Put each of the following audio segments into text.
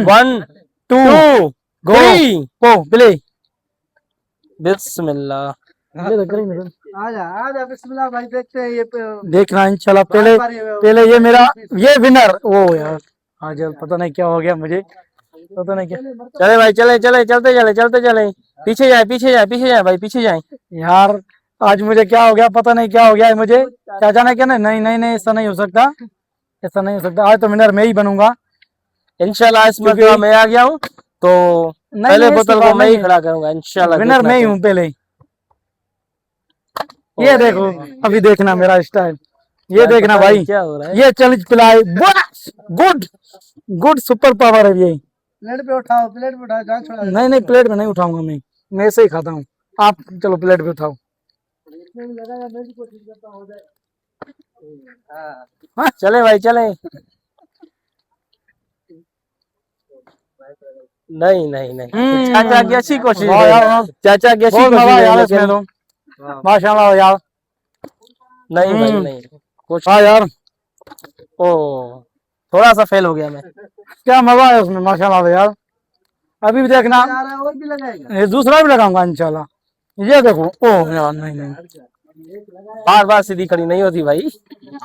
1 2 गो 3 go play. बिस्मिल्लाह। आजा बिस्मिल्लाह भाई, देखते हैं ये देखना इंशाल्लाह। पहले पहले ये मेरा ये विनर। ओ यार आज पता नहीं क्या हो गया मुझे, पता नहीं क्या। चले भाई, चले चले, चलते चले। पीछे जाए, पीछे जाए, पीछे जाए भाई, पीछे जाए। यार आज मुझे क्या हो गया, पता नहीं क्या हो गया है मुझे। चाचा ने क्या, नहीं नहीं नहीं, ऐसा नहीं हो सकता, ऐसा नहीं हो सकता। आज तो विनर मैं ही बनूंगा इंशाल्लाह इस क्योंकि मरतबा मैं आ गया हूँ तो नहीं पहले नहीं, बोतल को मैं ही खड़ा करूंगा इंशाल्लाह। विनर देखना मैं ही तो। हूँ पहले। ये देखो, अभी देखना मेरा स्टाइल, ये यार देखना पता नहीं भाई। क्या हो रहा है। ये चैलेंज पिलाए, गुड गुड सुपर पावर है ये। प्लेट पे उठाओ, प्लेट पे उठाओ, जान छोड़ा। नहीं नहीं, प्लेट में नहीं उठाऊंगा मैं ऐसे ही खाता हूँ। आप चलो प्लेट पे उठाओ। चले भाई, चले। नहीं नहीं नहीं, चाचा की अच्छी कोशिश वाह है, यार, वाह। चाचा की अच्छी बहुत कोशिश मजा है, यार इसमें लेकिन तो, माशाल्लाह यार। नहीं भाई नहीं। कुछ हाँ यार, ओ थोड़ा सा फेल हो गया मैं। क्या मजा है उसमें, माशाल्लाह यार। अभी भी देखना, आ रहा है और भी लगाएगा। ये दूसरा भी लगाऊंगा इंशाल्लाह। ये देखो, ओ यार नहीं नहीं, बार बार सीधी खड़ी नहीं होती भाई।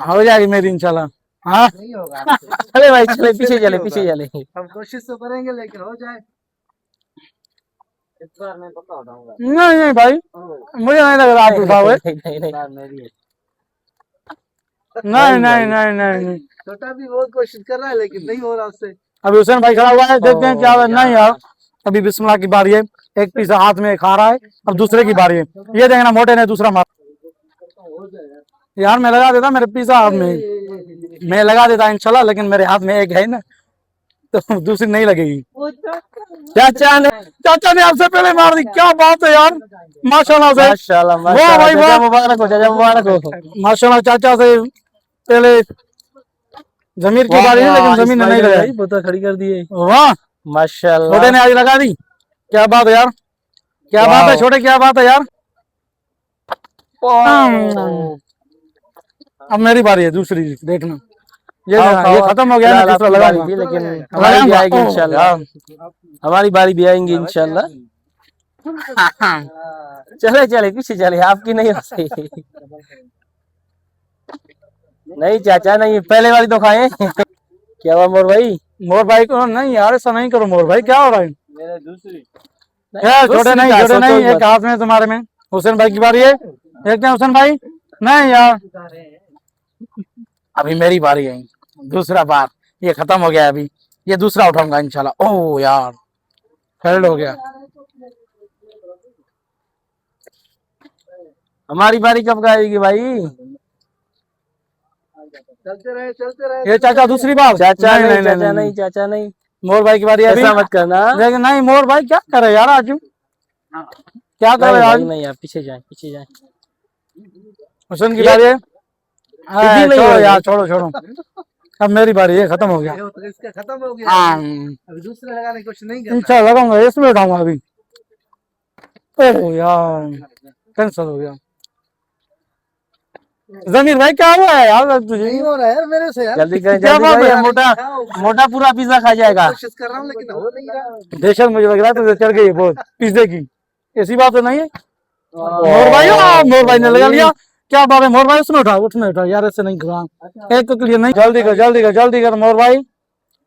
हो जाएगी मेरी इंशाल्लाह। हाँ नहीं होगा। अरे भाई चले, पीछे चले, पीछे चले। हम कोशिश तो करेंगे लेकिन हो जाए। इस बार मैं पक्का उठाऊंगा। नहीं नहीं भाई, मुझे नहीं लग रहा आप उठाओगे। नहीं नहीं नहीं नहीं नहीं नहीं, छोटा भी बहुत कोशिश कर रहा है लेकिन नहीं हो रहा उससे। अभी हुसैन भाई खड़ा हुआ है, देखते हैं क्या है। नहीं यार, अभी बिस्मिल्लाह की बारी है। एक पीस हाथ में खा रहा है, अब दूसरे की बारी है। ये देखना, मोटे ने दूसरा मार। यार मैं लगा देता, मेरे पिज्जा हाथ में मैं लगा देता इंशाल्लाह, लेकिन मेरे हाथ में एक है ना, तो दूसरी नहीं लगेगी। चाचा ने आपसे पहले मार दी, क्या बात है यार, माशाल्लाह से। माशाल्लाह वाह भाई माशाल्लाह, वाह, मुबारक हो चाचा, मुबारक हो। माशाल्लाह चाचा से पहले जमीर की बारी है, लेकिन जमीन ने नहीं लगाई। बोतल खड़ी कर दी है। वाह, माशाल्लाह। छोटे ने आज लगा दी, क्या बात है यार, क्या बात है छोटे, क्या बात है यार। अब मेरी बारी है दूसरी, देखना। ये देखना, ये खत्म हो गया ना, दूसरा लगाऊंगा। लेकिन हमारी भी आएगी इंशाल्लाह, हमारी बारी भी आएंगी इंशाल्लाह। चले चले, पीछे चले, आपकी नहीं हो सही। नहीं चाचा नहीं, पहले वाली तो खाए। क्या हुआ मोर भाई? मोर भाई को नहीं यार, ऐसा नहीं करो मोर भाई, क्या हो रहा है मेरे दूसरी यार। छोटे नहीं, छोटे नहीं, सोचो एक हाथ में तुम्हारे में। हुसैन भाई की बारी है, देखते हैं हुसैन भाई। नहीं यार, अभी मेरी बारी है, दूसरा बार। ये खत्म हो गया, अभी ये दूसरा उठाऊंगा इंशाल्लाह। ओह यार, फेल्ड हो गया। हमारी बारी कब आएगी भाई? चलते रहे। ये चाचा दूसरी बार। चाचा नहीं, नहीं, नहीं, चाचा नहीं, नहीं, चाचा नहीं। मोर भाई की बारी है अभी। ऐसा मत करना। लेकिन नहीं, मोर भाई क्या करे यार आज, क्या करे नहीं आज। भाई नहीं, आप पीछे जाए, पीछे जाए। हुसैन की बारी है। नहीं छोड़ो होगा। यार, छोड़ो छोड़ो, अब मेरी बारी है, खत्म हो गया। तो इसका खत्म हो गया। हाँ, अभी दूसरे लगाने की कोशिश नहीं करना। इंशाल्लाह लगाऊंगा, इसमें उठाऊंगा अभी। ओह यार, कैंसिल हो गया। जमीर भाई क्या हुआ है यार तुझे, नहीं हो रहा है यार मेरे से यार। जल्दी करें, क्या जल्दी बात करें, है? मोटा मोटा पूरा पिज्जा खा जाएगा। कोशिश कर रहा हूँ लेकिन हो नहीं रहा। दहशत मुझे लग रहा है तुझे चढ़ गई है बहुत पिज्जे की, ऐसी बात तो नहीं है। मोर भाई, मोर भाई ने लगा लिया, क्या बात है मोर भाई, उसमें उठा यार, ऐसे नहीं करा। एक को क्लियर नहीं, जल्दी कर जल्दी कर जल्दी कर मोर भाई,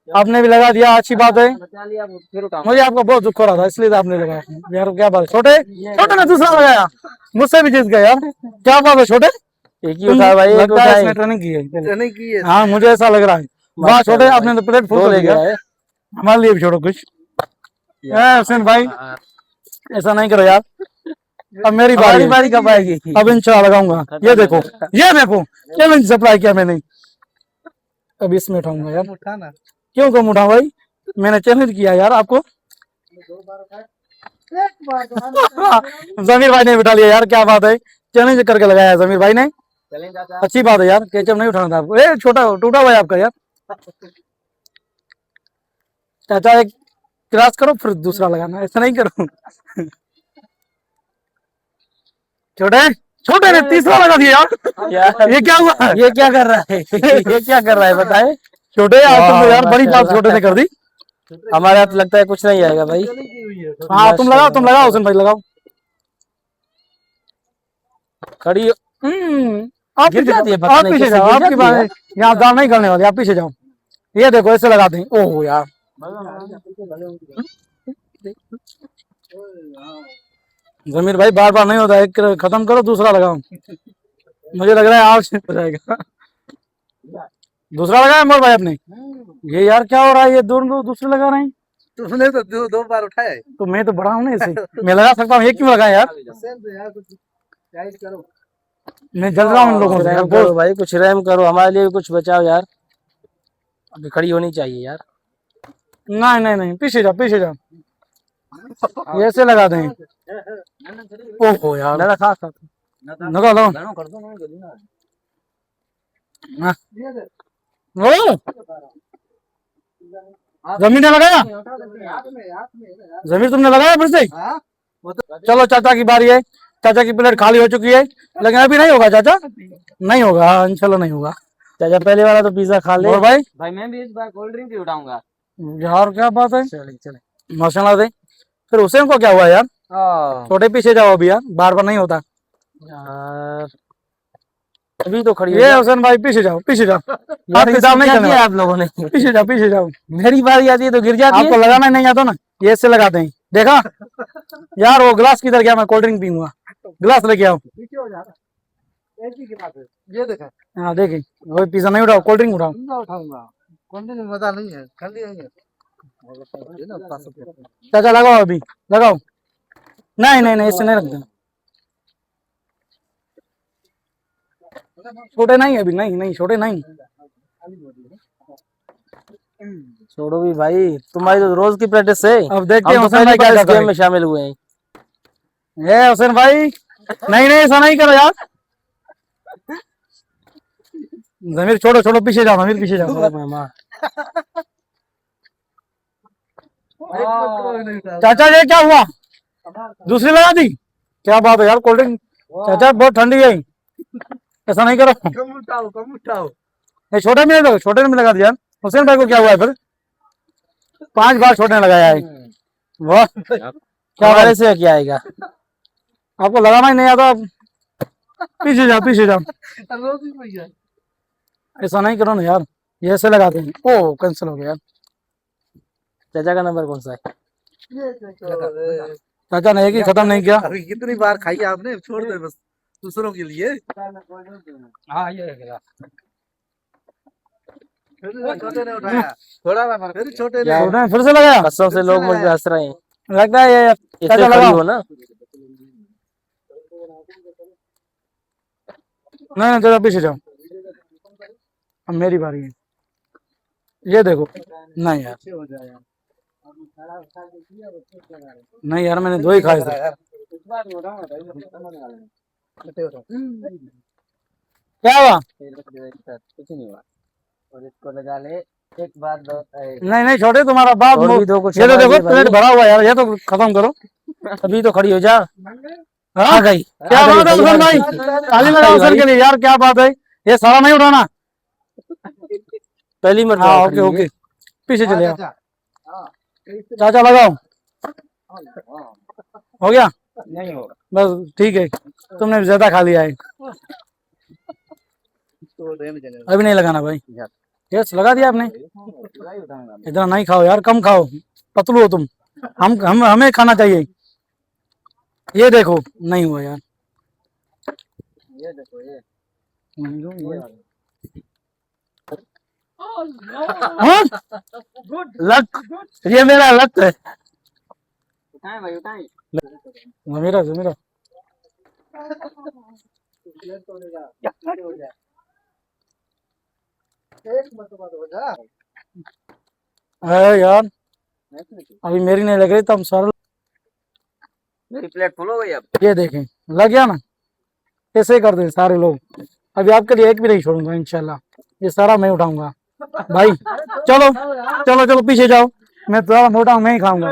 आपने भी लगा दिया, अच्छी बात है। मुझे आपका बहुत दुख हो रहा था, इसलिए तो आपने लगाया यार। क्या बात है छोटे, छोटे ने दूसरा लगाया, मुझसे भी जीत गया यार, क्या बात है छोटे। एक ही उठा भाई, एक लगता है उठाए। इसने ट्रेनिंग की है पहले। नहीं की है। हाँ मुझे ऐसा लग रहा है। वाह छोटे, आपने तो प्लेट फुल दो कर ले दिया, गया है। हमारे लिए भी छोड़ो कुछ। हुसैन भाई ऐसा नहीं करो यार, अब मेरी बारी हमारी है। बारी कब आएगी? अब इंशाल्लाह लगाऊंगा। ये देखो, ये देखो, चैलेंज सप्लाई किया मैंने, अब इसमें उठाऊंगा यार। उठाना क्यों कम उठाऊं भाई, मैंने चैलेंज किया यार आपको। जमीर भाई ने उठा लिया यार, क्या बात है, चैलेंज करके लगाया जमीर भाई ने, अच्छी बात है यार। केचप नहीं उठाना था आपको, ए छोटा टूटा हुआ है आपका यार। चाचा एक क्रॉस करो फिर दूसरा लगाना, ऐसा नहीं करो। छोटे, छोटे ने तीसरा लगा दिया यार, ये क्या हुआ, ये क्या कर रहा है? ये क्या कर रहा है बताए? छोटे यार, तुम तो यार बड़ी बात छोटे ने कर दी। हमारे हाथ लगता है कुछ नहीं आएगा भाई। हाँ तुम लगाओ हुसैन भाई लगाओ। खड़ी आप गिर पीछे जाती है, जाओ, पता आप नहीं पीछे कैसे जाओ, गिर आपकी जाती है बात यहाँ दाल नहीं करने वाली, आप पीछे जाओ। ये देखो ऐसे लगाते हैं। ओहो यार जमीर भाई बार बार नहीं होता, एक खत्म करो दूसरा लगाओ। मुझे लग रहा है आज हो जाएगा। दूसरा लगाया मोर भाई आपने। ये यार क्या हो रहा है, ये दोनों दूसरे लगा रहे हैं। तुमने तो दो बार उठाया है। तो मैं तो बड़ा हूँ ना इसे, मैं लगा सकता हूँ, ये क्यों लगाया यार। हुसैन तो यार कुछ गाइड करो। मैं जल रहा हूँ इन लोगों कुछ से यार रहम करो भाई, कुछ रहम करो, हमारे लिए भी कुछ बचाओ यार। अभी खड़ी होनी चाहिए यार। नहीं नहीं नहीं, पीछे जाओ पीछे जाओ, ये ऐसे लगा दें। ओहो यार ना खा खा। लगा लो। हाँ। ओ, जमीन ने लगाया, जमीन तुमने लगाया फिर से। हाँ चलो चाचा की बारी है, चाचा की प्लेट खाली हो चुकी है, लेकिन अभी नहीं होगा चाचा, नहीं होगा इंशाल्लाह नहीं होगा। चाचा पहले वाला तो पिज्जा खा ले। और भाई भाई मैं भी इस बार कोल्ड ड्रिंक ही उठाऊंगा। यार क्या बात है, चले चले माशाल्लाह से। फिर हुसैन को क्या हुआ यार, हाँ छोटे पीछे जाओ अभी यार, बार बार नहीं होता। यार, अभी तो खड़ी हो ये जा। हुसैन भाई पीछे जाओ पीछे जाओ, यार आप इसमें किताब नहीं क्या करने किया वाले। आप लोगों ने? पीछे जाओ मेरी बारी आती है तो गिर जाती आपको है। लगाना नहीं आता ना, ये इससे लगाते हैं। देखा यार, वो गिलास किधर गया, मैं कोल्ड ड्रिंक पीऊंगा, गिलास लेके आओ। पीछे हो जा रहा ऐसी की बात है। ये देखा हाँ देखिए, वही पिज्जा नहीं उठाओ, कोल्ड ड्रिंक उठाओ। मैं उठाऊंगा। कौन दिन मजा नहीं है, खाली है चाचा लगाओ अभी, लगाओ। नहीं नहीं नहीं, इससे नहीं रखते, छोटे नहीं अभी, नहीं नहीं छोटे नहीं। छोड़ो भी भाई, तुम्हारी तो रोज की प्रैक्टिस है। अब देखते हैं हम तो हुसैन पहली भाई क्या बार इस करता गेम है। में शामिल हुए हैं। ये हुसैन भाई, नहीं नहीं ऐसा नहीं करो यार। जमीर छोड़ो छोड़ो, पीछे जाओ जमीर, पीछे जाओ। ओ मामा, चाचा ये क्या हुआ, दूसरी लगा दी, क्या बात है यार। कोल्ड ड्रिंक चाचा बहुत ठंडी है, ऐसा नहीं करो। कम उठाओ ये छोटे में लगा, छोटे में लगा दिया। हुसैन भाई को क्या हुआ है फिर, 5 बार छोटे ने लगाया है। वाह क्या बात हमारे है। से क्या आएगा? आपको लगाना ही नहीं आता, पीछे जाओ पीछे जाओ, रोज ही भैया ऐसा नहीं करो ना यार, ये ऐसे लगाते हैं। ओ कैंसिल हो गया यार। चाचा का नंबर कौन सा है? चाचा ने एक ही खत्म नहीं किया। अभी कितनी बार खाई आपने, छोड़ दे बस दूसरों के लिए। हाँ ये है फिर छोटे ने उठाया, थोड़ा सा फिर छोटे ने यार, छोटे ने फिर से लगाया, कसम से लोग मुझ पे हंस रहे हैं। लगता है ये इससे चाचा खड़ी लगाओ। हो ना। नहीं नहीं चाचा पीछे जाओ, अब मेरी बारी है। ये देखो, नहीं यार नहीं यार, मैंने 2 ही खाए थे। क्या हुआ, कुछ नहीं हुआ। और इसको लगा ले एक बार दो नहीं नहीं छोटे तुम्हारा बाप और भी दो कुछ ये तो हमारे देखो लिए भाई। प्लेट भरा हुआ है यार, ये तो खत्म करो। अभी तो खड़ी हो जा। हाँ? आ गई। क्या आ गई बात है हुसैन भाई, ताली लगाओ हुसैन भाई। के लिए यार, क्या बात है। ये सारा नहीं उठाना। पहली हाँ मरतबा ओके खड़ी हुई ओके, है। पीछे चले आओ। हाँ चाचा लगाओ, हो गया नहीं होगा। बस ठीक है, तुमने ज्यादा खा लिया है, तो रहने देने अभी नहीं लगाना भाई। यस लगा दिया आपने, इतना नहीं खाओ यार, कम खाओ, पतलू हो तुम, हम हमें खाना चाहिए। ये देखो नहीं हुआ यार। ये देखो ये हाँ? लक, ये मेरा लक है। उठाए भाई उठाए। जमीरा जमीरा एक मरतबा तो हो जा। है यार, अभी मेरी नहीं लग रही तब सर। मेरी प्लेट फुल हो गई अब। ये देखें लग गया ना, ऐसे ही कर दे सारे लोग। अभी आपके लिए एक भी नहीं छोड़ूंगा इंशाल्लाह, ये सारा मैं उठाऊंगा भाई। चलो चलो चलो पीछे जाओ, मैं थोड़ा मोटा हूँ, मैं ही खाऊंगा।